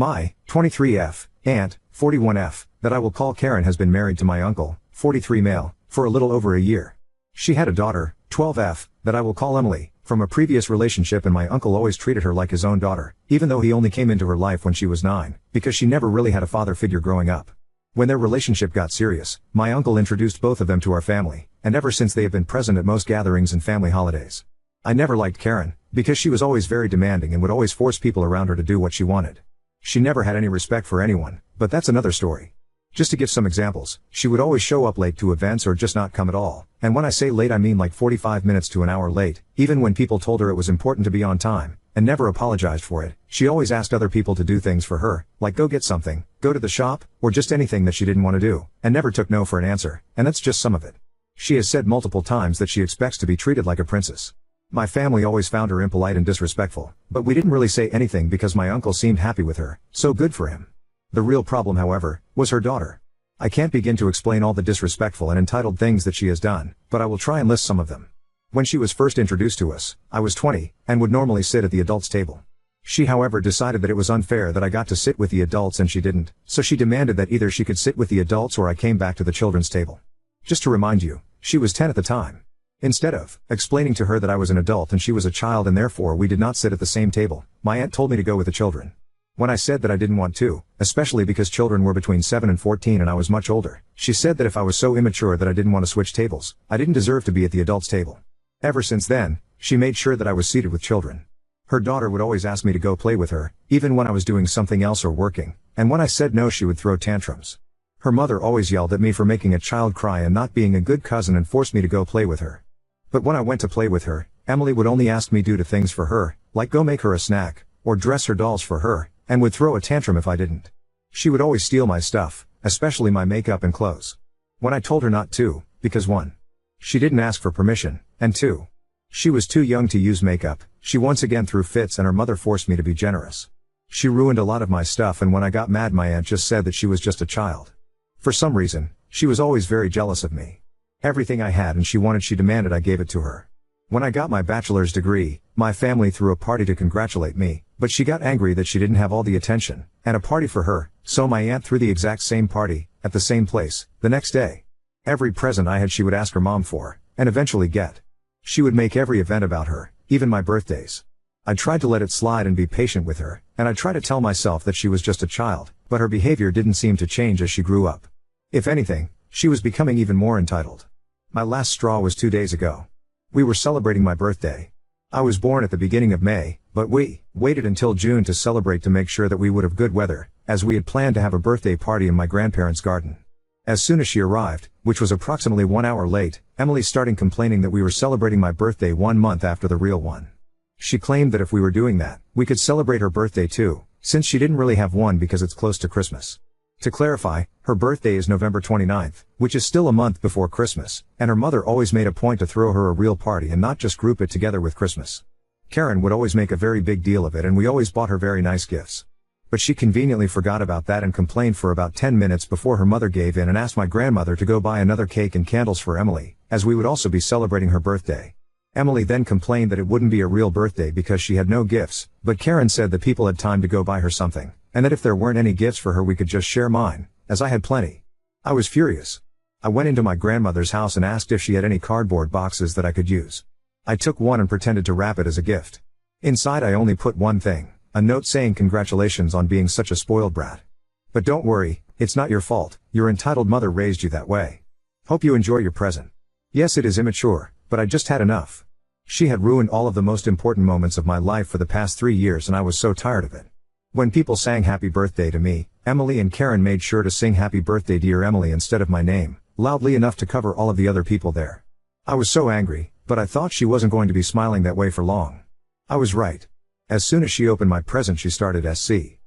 My 23F aunt, 41F, that I will call Karen, has been married to my uncle, 43 male, for a little over a year. She had a daughter, 12F, that I will call Emily, from a previous relationship, and my uncle always treated her like his own daughter, even though he only came into her life when she was 9, because she never really had a father figure growing up. When their relationship got serious, my uncle introduced both of them to our family, and ever since they have been present at most gatherings and family holidays. I never liked Karen, because she was always very demanding and would always force people around her to do what she wanted. She never had any respect for anyone, but that's another story. Just to give some examples, she would always show up late to events or just not come at all, and when I say late I mean like 45 minutes to an hour late, even when people told her it was important to be on time, and never apologized for it. She always asked other people to do things for her, like go get something, go to the shop, or just anything that she didn't want to do, and never took no for an answer, and that's just some of it. She has said multiple times that she expects to be treated like a princess. My family always found her impolite and disrespectful, but we didn't really say anything because my uncle seemed happy with her, so good for him. The real problem, however, was her daughter. I can't begin to explain all the disrespectful and entitled things that she has done, but I will try and list some of them. When she was first introduced to us, I was 20, and would normally sit at the adults' table. She however decided that it was unfair that I got to sit with the adults and she didn't, so she demanded that either she could sit with the adults or I came back to the children's table. Just to remind you, she was 10 at the time. Instead of explaining to her that I was an adult and she was a child and therefore we did not sit at the same table, my aunt told me to go with the children. When I said that I didn't want to, especially because children were between 7 and 14 and I was much older, she said that if I was so immature that I didn't want to switch tables, I didn't deserve to be at the adults' table. Ever since then, she made sure that I was seated with children. Her daughter would always ask me to go play with her, even when I was doing something else or working, and when I said no she would throw tantrums. Her mother always yelled at me for making a child cry and not being a good cousin and forced me to go play with her. But when I went to play with her, Emily would only ask me to do things for her, like go make her a snack, or dress her dolls for her, and would throw a tantrum if I didn't. She would always steal my stuff, especially my makeup and clothes. When I told her not to, because 1. She didn't ask for permission, and 2. She was too young to use makeup, she once again threw fits and her mother forced me to be generous. She ruined a lot of my stuff, and when I got mad my aunt just said that she was just a child. For some reason, she was always very jealous of me. Everything I had and she demanded I gave it to her. When I got my bachelor's degree, my family threw a party to congratulate me, but she got angry that she didn't have all the attention, and a party for her, so my aunt threw the exact same party, at the same place, the next day. Every present I had she would ask her mom for, and eventually get. She would make every event about her, even my birthdays. I tried to let it slide and be patient with her, and I tried to tell myself that she was just a child, but her behavior didn't seem to change as she grew up. If anything, she was becoming even more entitled. My last straw was 2 days ago. We were celebrating my birthday. I was born at the beginning of May, but we waited until June to celebrate to make sure that we would have good weather, as we had planned to have a birthday party in my grandparents' garden. As soon as she arrived, which was approximately 1 hour late, Emily started complaining that we were celebrating my birthday 1 month after the real one. She claimed that if we were doing that, we could celebrate her birthday too, since she didn't really have one because it's close to Christmas. To clarify, her birthday is November 29th, which is still a month before Christmas, and her mother always made a point to throw her a real party and not just group it together with Christmas. Karen would always make a very big deal of it and we always bought her very nice gifts. But she conveniently forgot about that and complained for about 10 minutes before her mother gave in and asked my grandmother to go buy another cake and candles for Emily, as we would also be celebrating her birthday. Emily then complained that it wouldn't be a real birthday because she had no gifts, but Karen said that people had time to go buy her something, and that if there weren't any gifts for her we could just share mine, as I had plenty. I was furious. I went into my grandmother's house and asked if she had any cardboard boxes that I could use. I took one and pretended to wrap it as a gift. Inside I only put one thing, a note saying congratulations on being such a spoiled brat. But don't worry, it's not your fault, your entitled mother raised you that way. Hope you enjoy your present. Yes, it is immature, but I just had enough. She had ruined all of the most important moments of my life for the past 3 years and I was so tired of it. When people sang happy birthday to me, Emily and Karen made sure to sing happy birthday dear Emily instead of my name, loudly enough to cover all of the other people there. I was so angry, but I thought she wasn't going to be smiling that way for long. I was right. As soon as she opened my present she started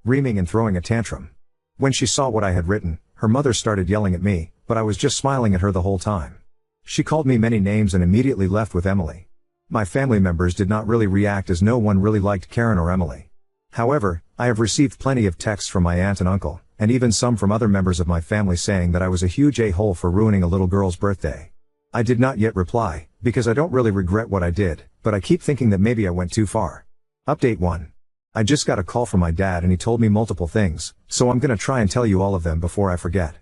reaming and throwing a tantrum. When she saw what I had written, her mother started yelling at me, but I was just smiling at her the whole time. She called me many names and immediately left with Emily. My family members did not really react as no one really liked Karen or Emily. However, I have received plenty of texts from my aunt and uncle, and even some from other members of my family saying that I was a huge a-hole for ruining a little girl's birthday. I did not yet reply, because I don't really regret what I did, but I keep thinking that maybe I went too far. Update 1. I just got a call from my dad and he told me multiple things, so I'm gonna try and tell you all of them before I forget.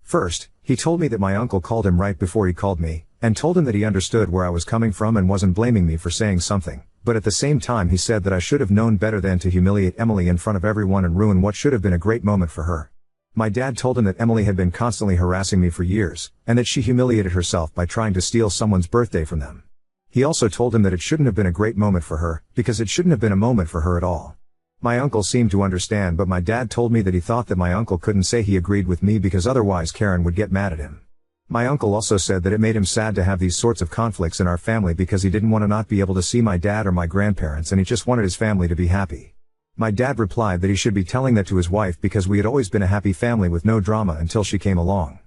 First, he told me that my uncle called him right before he called me, and told him that he understood where I was coming from and wasn't blaming me for saying something, but at the same time he said that I should have known better than to humiliate Emily in front of everyone and ruin what should have been a great moment for her. My dad told him that Emily had been constantly harassing me for years, and that she humiliated herself by trying to steal someone's birthday from them. He also told him that it shouldn't have been a great moment for her, because it shouldn't have been a moment for her at all. My uncle seemed to understand, but my dad told me that he thought that my uncle couldn't say he agreed with me because otherwise Karen would get mad at him. My uncle also said that it made him sad to have these sorts of conflicts in our family because he didn't want to not be able to see my dad or my grandparents and he just wanted his family to be happy. My dad replied that he should be telling that to his wife because we had always been a happy family with no drama until she came along.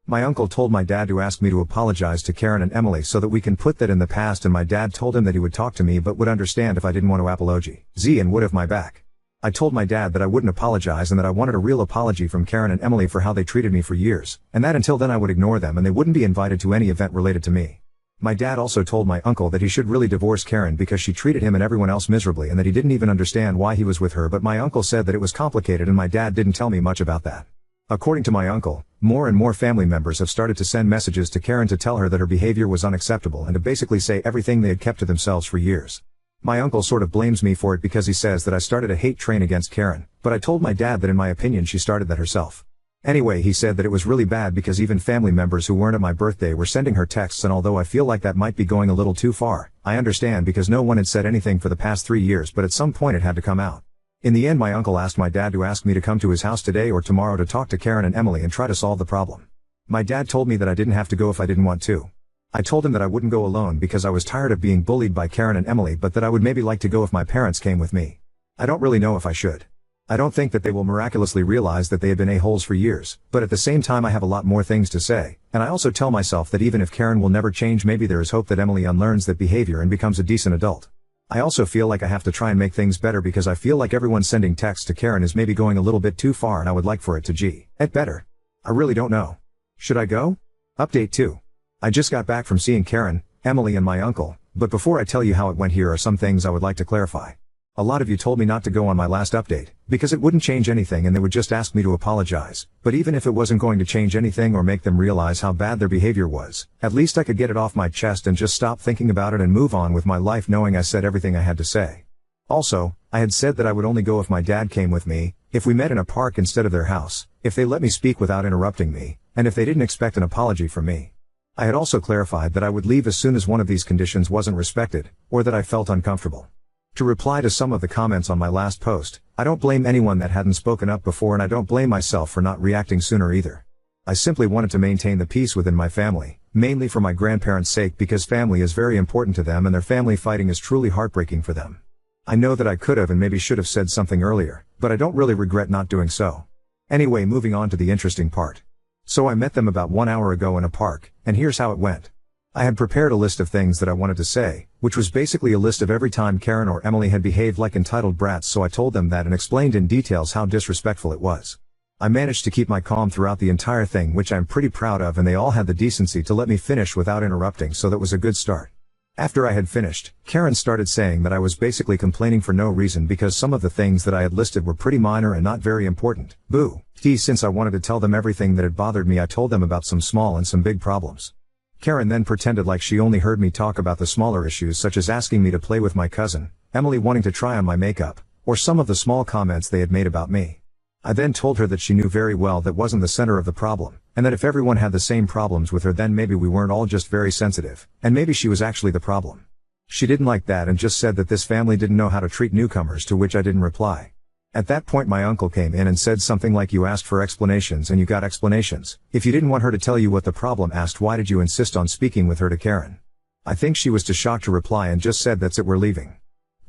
My uncle told my dad to ask me to apologize to Karen and Emily so that we can put that in the past, and my dad told him that he would talk to me but would understand if I didn't want to apologize and would have my back. I told my dad that I wouldn't apologize and that I wanted a real apology from Karen and Emily for how they treated me for years, and that until then I would ignore them and they wouldn't be invited to any event related to me. My dad also told my uncle that he should really divorce Karen because she treated him and everyone else miserably and that he didn't even understand why he was with her, but my uncle said that it was complicated and my dad didn't tell me much about that. According to my uncle, more and more family members have started to send messages to Karen to tell her that her behavior was unacceptable and to basically say everything they had kept to themselves for years. My uncle sort of blames me for it because he says that I started a hate train against Karen, but I told my dad that in my opinion she started that herself. Anyway, he said that it was really bad because even family members who weren't at my birthday were sending her texts, and although I feel like that might be going a little too far, I understand because no one had said anything for the past 3 years, but at some point it had to come out. In the end, my uncle asked my dad to ask me to come to his house today or tomorrow to talk to Karen and Emily and try to solve the problem. My dad told me that I didn't have to go if I didn't want to. I told him that I wouldn't go alone because I was tired of being bullied by Karen and Emily, but that I would maybe like to go if my parents came with me. I don't really know if I should. I don't think that they will miraculously realize that they have been a-holes for years, but at the same time I have a lot more things to say, and I also tell myself that even if Karen will never change, maybe there is hope that Emily unlearns that behavior and becomes a decent adult. I also feel like I have to try and make things better because I feel like everyone sending texts to Karen is maybe going a little bit too far and I would like for it to get better. I really don't know. Should I go? Update 2. I just got back from seeing Karen, Emily and my uncle, but before I tell you how it went, here are some things I would like to clarify. A lot of you told me not to go on my last update, because it wouldn't change anything and they would just ask me to apologize, but even if it wasn't going to change anything or make them realize how bad their behavior was, at least I could get it off my chest and just stop thinking about it and move on with my life knowing I said everything I had to say. Also, I had said that I would only go if my dad came with me, if we met in a park instead of their house, if they let me speak without interrupting me, and if they didn't expect an apology from me. I had also clarified that I would leave as soon as one of these conditions wasn't respected, or that I felt uncomfortable. To reply to some of the comments on my last post, I don't blame anyone that hadn't spoken up before, and I don't blame myself for not reacting sooner either. I simply wanted to maintain the peace within my family, mainly for my grandparents' sake because family is very important to them and their family fighting is truly heartbreaking for them. I know that I could have and maybe should have said something earlier, but I don't really regret not doing so. Anyway, moving on to the interesting part. So I met them about 1 hour ago in a park, and here's how it went. I had prepared a list of things that I wanted to say, which was basically a list of every time Karen or Emily had behaved like entitled brats, so I told them that and explained in details how disrespectful it was. I managed to keep my calm throughout the entire thing, which I'm pretty proud of, and they all had the decency to let me finish without interrupting, so that was a good start. After I had finished, Karen started saying that I was basically complaining for no reason because some of the things that I had listed were pretty minor and not very important. Boo. Since I wanted to tell them everything that had bothered me, I told them about some small and some big problems. Karen then pretended like she only heard me talk about the smaller issues, such as asking me to play with my cousin, Emily wanting to try on my makeup, or some of the small comments they had made about me. I then told her that she knew very well that wasn't the center of the problem, and that if everyone had the same problems with her, then maybe we weren't all just very sensitive, and maybe she was actually the problem. She didn't like that and just said that this family didn't know how to treat newcomers, to which I didn't reply. At that point my uncle came in and said something like, "You asked for explanations and you got explanations. If you didn't want her to tell you what the problem asked, why did you insist on speaking with her?" to Karen. I think she was too shocked to reply and just said, "That's it, we're leaving."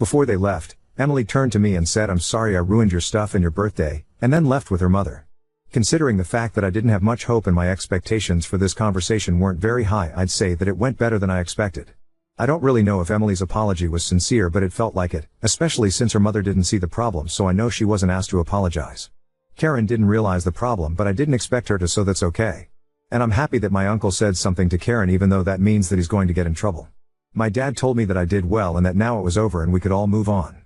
Before they left, Emily turned to me and said, "I'm sorry I ruined your stuff and your birthday," and then left with her mother. Considering the fact that I didn't have much hope and my expectations for this conversation weren't very high, I'd say that it went better than I expected. I don't really know if Emily's apology was sincere, but it felt like it, especially since her mother didn't see the problem, so I know she wasn't asked to apologize. Karen didn't realize the problem, but I didn't expect her to, so that's okay. And I'm happy that my uncle said something to Karen, even though that means that he's going to get in trouble. My dad told me that I did well and that now it was over and we could all move on.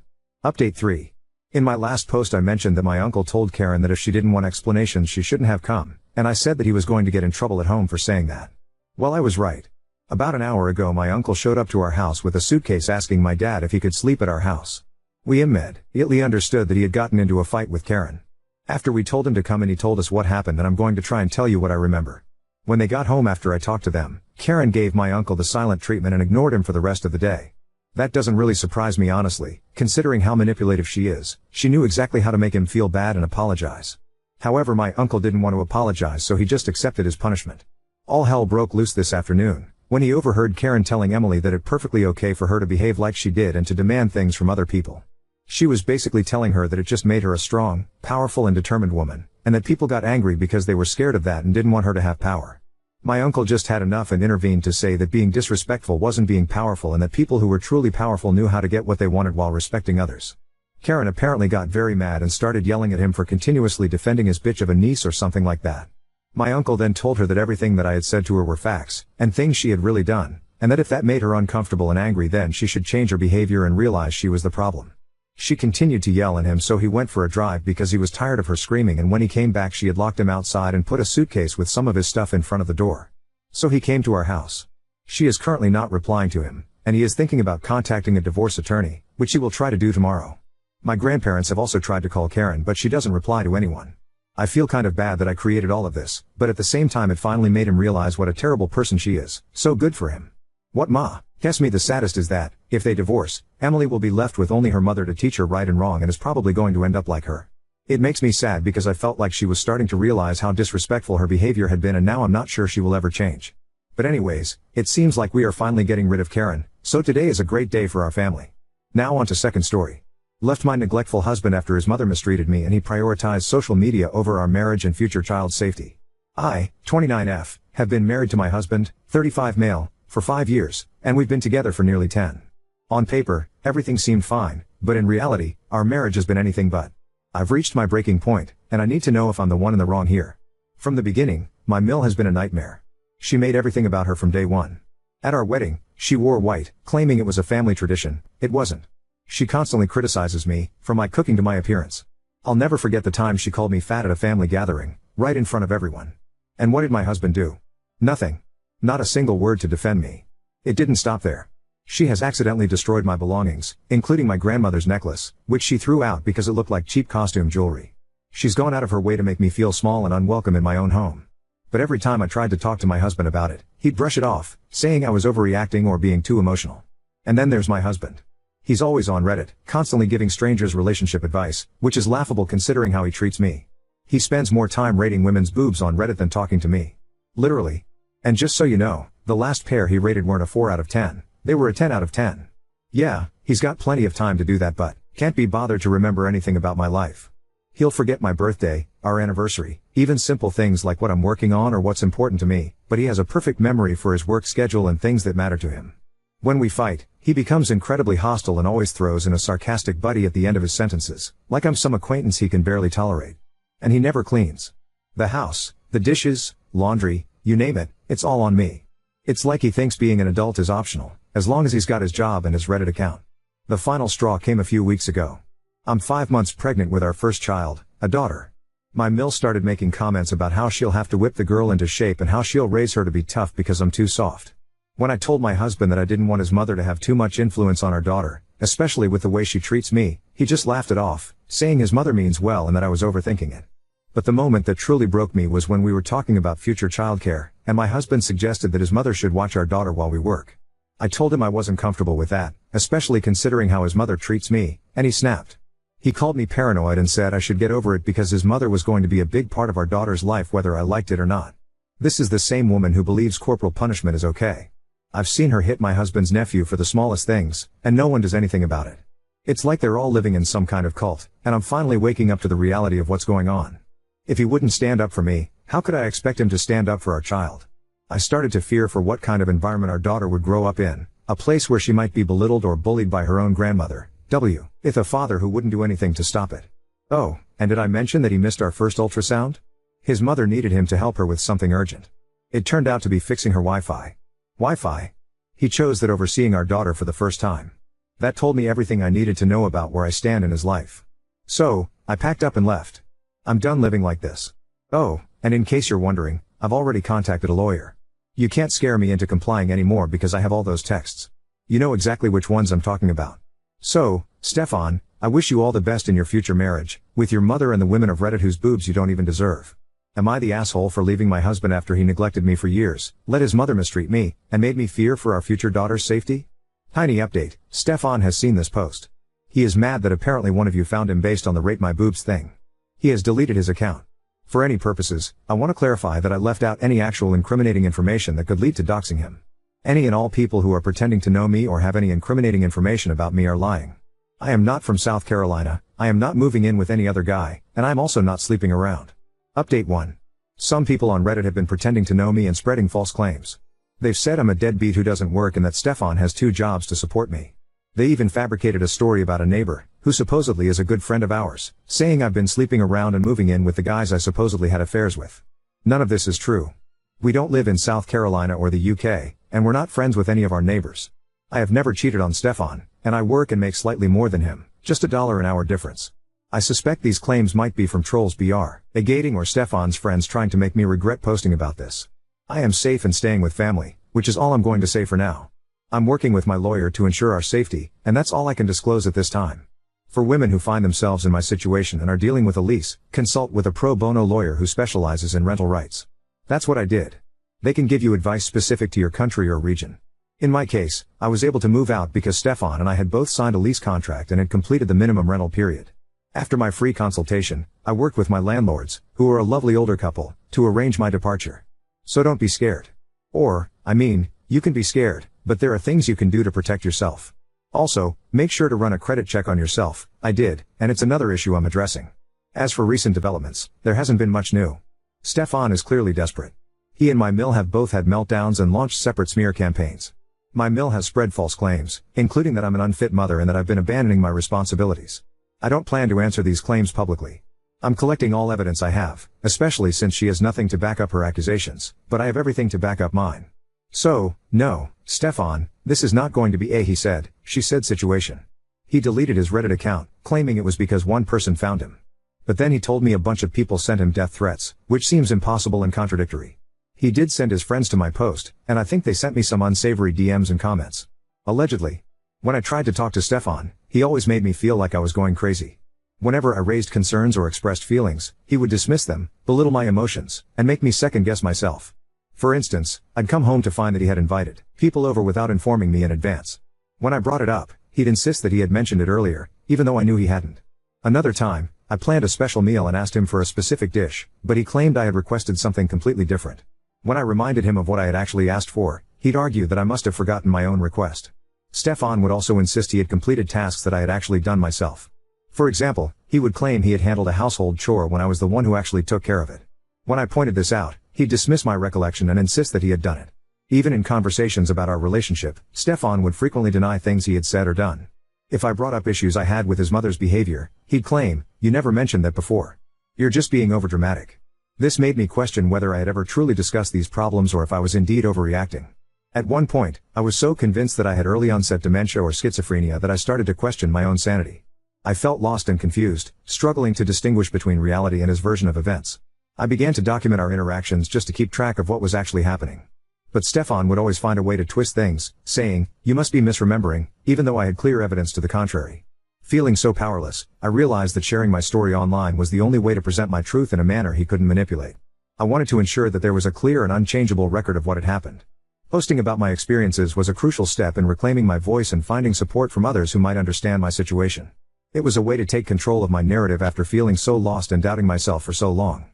Update 3. In my last post I mentioned that my uncle told Karen that if she didn't want explanations she shouldn't have come, and I said that he was going to get in trouble at home for saying that. Well, I was right. About an hour ago my uncle showed up to our house with a suitcase asking my dad if he could sleep at our house. We immediately understood that he had gotten into a fight with Karen. After we told him to come in he told us what happened, and I'm going to try and tell you what I remember. When they got home after I talked to them, Karen gave my uncle the silent treatment and ignored him for the rest of the day. That doesn't really surprise me honestly, considering how manipulative she is. She knew exactly how to make him feel bad and apologize. However, my uncle didn't want to apologize, so he just accepted his punishment. All hell broke loose this afternoon, when he overheard Karen telling Emily that it's perfectly okay for her to behave like she did and to demand things from other people. She was basically telling her that it just made her a strong, powerful and determined woman, and that people got angry because they were scared of that and didn't want her to have power. My uncle just had enough and intervened to say that being disrespectful wasn't being powerful and that people who were truly powerful knew how to get what they wanted while respecting others. Karen apparently got very mad and started yelling at him for continuously defending his bitch of a niece or something like that. My uncle then told her that everything that I had said to her were facts, and things she had really done, and that if that made her uncomfortable and angry then she should change her behavior and realize she was the problem. She continued to yell at him, so he went for a drive because he was tired of her screaming, and when he came back she had locked him outside and put a suitcase with some of his stuff in front of the door. So he came to our house. She is currently not replying to him, and he is thinking about contacting a divorce attorney, which he will try to do tomorrow. My grandparents have also tried to call Karen, but she doesn't reply to anyone. I feel kind of bad that I created all of this, but at the same time it finally made him realize what a terrible person she is, so good for him. What ma guess me the saddest is that, if they divorce, Emily will be left with only her mother to teach her right and wrong and is probably going to end up like her. It makes me sad because I felt like she was starting to realize how disrespectful her behavior had been, and now I'm not sure she will ever change. But anyways, it seems like we are finally getting rid of Karen, so today is a great day for our family. Now on to second story. Left my neglectful husband after his mother mistreated me and he prioritized social media over our marriage and future child safety. I, 29F, have been married to my husband, 35 male, for 5 years, and we've been together for nearly 10. On paper, everything seemed fine, but in reality, our marriage has been anything but. I've reached my breaking point, and I need to know if I'm the one in the wrong here. From the beginning, my mill has been a nightmare. She made everything about her from day one. At our wedding, she wore white, claiming it was a family tradition. It wasn't. She constantly criticizes me, from my cooking to my appearance. I'll never forget the time she called me fat at a family gathering, right in front of everyone. And what did my husband do? Nothing. Not a single word to defend me. It didn't stop there. She has accidentally destroyed my belongings, including my grandmother's necklace, which she threw out because it looked like cheap costume jewelry. She's gone out of her way to make me feel small and unwelcome in my own home. But every time I tried to talk to my husband about it, he'd brush it off, saying I was overreacting or being too emotional. And then there's my husband. He's always on Reddit, constantly giving strangers relationship advice, which is laughable considering how he treats me. He spends more time rating women's boobs on Reddit than talking to me. Literally. And just so you know, the last pair he rated weren't a 4 out of 10, they were a 10 out of 10. Yeah, he's got plenty of time to do that, but can't be bothered to remember anything about my life. He'll forget my birthday, our anniversary, even simple things like what I'm working on or what's important to me, but he has a perfect memory for his work schedule and things that matter to him. When we fight, he becomes incredibly hostile and always throws in a sarcastic buddy at the end of his sentences, like I'm some acquaintance he can barely tolerate. And he never cleans the house, the dishes, laundry, you name it, it's all on me. It's like he thinks being an adult is optional, as long as he's got his job and his Reddit account. The final straw came a few weeks ago. I'm 5 months pregnant with our first child, a daughter. My mill started making comments about how she'll have to whip the girl into shape and how she'll raise her to be tough because I'm too soft. When I told my husband that I didn't want his mother to have too much influence on our daughter, especially with the way she treats me, he just laughed it off, saying his mother means well and that I was overthinking it. But the moment that truly broke me was when we were talking about future childcare, and my husband suggested that his mother should watch our daughter while we work. I told him I wasn't comfortable with that, especially considering how his mother treats me, and he snapped. He called me paranoid and said I should get over it because his mother was going to be a big part of our daughter's life whether I liked it or not. This is the same woman who believes corporal punishment is okay. I've seen her hit my husband's nephew for the smallest things, and no one does anything about it. It's like they're all living in some kind of cult, and I'm finally waking up to the reality of what's going on. If he wouldn't stand up for me, how could I expect him to stand up for our child? I started to fear for what kind of environment our daughter would grow up in, a place where she might be belittled or bullied by her own grandmother, with a father who wouldn't do anything to stop it. Oh, and did I mention that he missed our first ultrasound? His mother needed him to help her with something urgent. It turned out to be fixing her Wi-Fi. Wi-Fi? He chose that over seeing our daughter for the first time. That told me everything I needed to know about where I stand in his life. So, I packed up and left. I'm done living like this. Oh, and in case you're wondering, I've already contacted a lawyer. You can't scare me into complying anymore because I have all those texts. You know exactly which ones I'm talking about. So, Stefan, I wish you all the best in your future marriage, with your mother and the women of Reddit whose boobs you don't even deserve. Am I the asshole for leaving my husband after he neglected me for years, let his mother mistreat me, and made me fear for our future daughter's safety? Tiny update, Stefan has seen this post. He is mad that apparently one of you found him based on the rate my boobs thing. He has deleted his account. For any purposes, I want to clarify that I left out any actual incriminating information that could lead to doxing him. Any and all people who are pretending to know me or have any incriminating information about me are lying. I am not from South Carolina, I am not moving in with any other guy, and I am also not sleeping around. Update 1. Some people on Reddit have been pretending to know me and spreading false claims. They've said I'm a deadbeat who doesn't work and that Stefan has 2 jobs to support me. They even fabricated a story about a neighbor, who supposedly is a good friend of ours, saying I've been sleeping around and moving in with the guys I supposedly had affairs with. None of this is true. We don't live in South Carolina or the UK, and we're not friends with any of our neighbors. I have never cheated on Stefan, and I work and make slightly more than him, just $1 an hour difference. I suspect these claims might be from trolls BR, negating or Stefan's friends trying to make me regret posting about this. I am safe and staying with family, which is all I'm going to say for now. I'm working with my lawyer to ensure our safety, and that's all I can disclose at this time. For women who find themselves in my situation and are dealing with a lease, consult with a pro bono lawyer who specializes in rental rights. That's what I did. They can give you advice specific to your country or region. In my case, I was able to move out because Stefan and I had both signed a lease contract and had completed the minimum rental period. After my free consultation, I worked with my landlords, who are a lovely older couple, to arrange my departure. So don't be scared. Or, you can be scared, but there are things you can do to protect yourself. Also, make sure to run a credit check on yourself. I did, and it's another issue I'm addressing. As for recent developments, there hasn't been much new. Stefan is clearly desperate. He and my mill have both had meltdowns and launched separate smear campaigns. My mill has spread false claims, including that I'm an unfit mother and that I've been abandoning my responsibilities. I don't plan to answer these claims publicly. I'm collecting all evidence I have, especially since she has nothing to back up her accusations, but I have everything to back up mine. So, no, Stefan, this is not going to be a he said, she said situation. He deleted his Reddit account, claiming it was because one person found him. But then he told me a bunch of people sent him death threats, which seems impossible and contradictory. He did send his friends to my post, and I think they sent me some unsavory DMs and comments. Allegedly. When I tried to talk to Stefan, he always made me feel like I was going crazy. Whenever I raised concerns or expressed feelings, he would dismiss them, belittle my emotions, and make me second-guess myself. For instance, I'd come home to find that he had invited people over without informing me in advance. When I brought it up, he'd insist that he had mentioned it earlier, even though I knew he hadn't. Another time, I planned a special meal and asked him for a specific dish, but he claimed I had requested something completely different. When I reminded him of what I had actually asked for, he'd argue that I must have forgotten my own request. Stefan would also insist he had completed tasks that I had actually done myself. For example, he would claim he had handled a household chore when I was the one who actually took care of it. When I pointed this out, he'd dismiss my recollection and insist that he had done it. Even in conversations about our relationship, Stefan would frequently deny things he had said or done. If I brought up issues I had with his mother's behavior, he'd claim, "You never mentioned that before. You're just being overdramatic." This made me question whether I had ever truly discussed these problems or if I was indeed overreacting. At one point, I was so convinced that I had early onset dementia or schizophrenia that I started to question my own sanity. I felt lost and confused, struggling to distinguish between reality and his version of events. I began to document our interactions just to keep track of what was actually happening. But Stefan would always find a way to twist things, saying, "You must be misremembering," even though I had clear evidence to the contrary. Feeling so powerless, I realized that sharing my story online was the only way to present my truth in a manner he couldn't manipulate. I wanted to ensure that there was a clear and unchangeable record of what had happened. Posting about my experiences was a crucial step in reclaiming my voice and finding support from others who might understand my situation. It was a way to take control of my narrative after feeling so lost and doubting myself for so long.